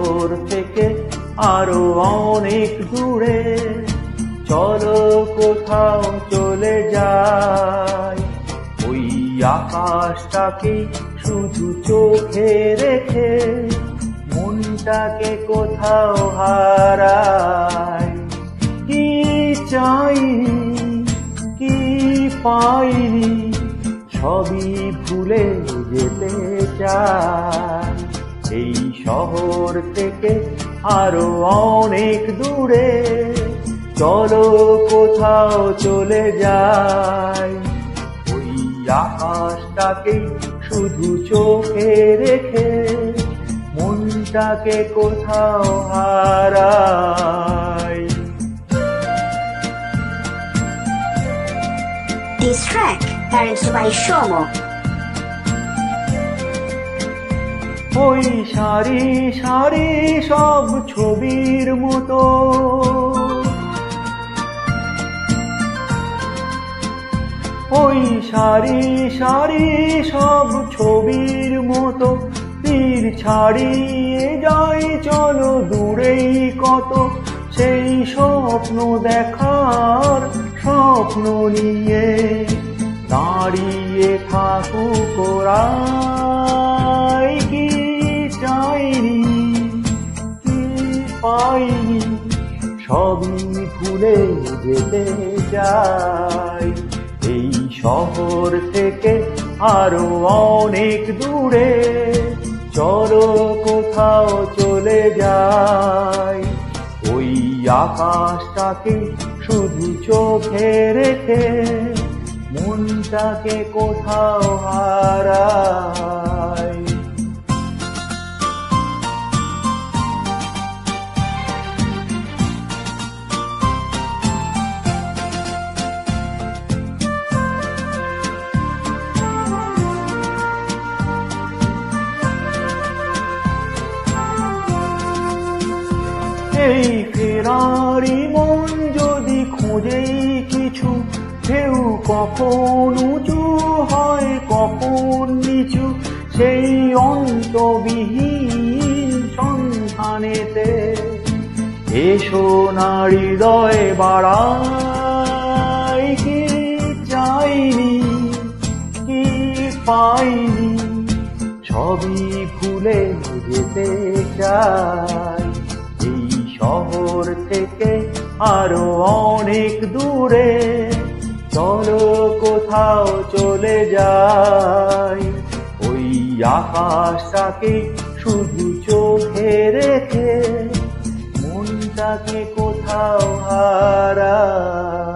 শহর থেকে আরো অনেক দূরে, চলো কোথাও চলে যাই। ওই আকাশটাকে শুধু চোখে রেখে মনটাকে কোথাও হারাই। কি চাইনি, কি পাইনি, সবই ভুলে যেতে চাই। এই শহর থেকে আরো অনেক দূরে, চলো কোথাও চলে যাই। ওই আকাশটাকে শুধু চোখে রেখে মনটাকে কোথাও হারাই। This track arranged by Shomo. ওই সারি সারি সব ছবির মতো, ওই সারি সারি সব ছবির মতো তীর ছাড়িয়ে যাই চলো দূরেই কত। সেই স্বপ্ন দেখার স্বপ্ন নিয়ে দাঁড়িয়ে থাকুক ওরাই। কি চাইনি, কি পাইনি, সবই ভুলে যেতে চাই। এই শহর থেকে আরো অনেক দূরে, চলো কোথাও চলে যাই। ওই আকাশটাকে শুধু চোখে রেখে মনটাকে কোথাও হারাই। এই ফেরারি মন যদি খোঁজেই কিছু, ঢেউ কখন উঁচু হয় কখন নিচু, সেই অন্তবিহীন সন্ধানেতে এসো না হৃদয় বাড়াই। কি চাইনি, কি পাইনি, সবই ভুলে যেতে চাই। এই শহর থেকে আরো অনেক দূরে, চলো কোথাও চলে যাই। ওই আকাশটাকে শুধু চোখে রেখে মনটাকে কোথাও হারাই।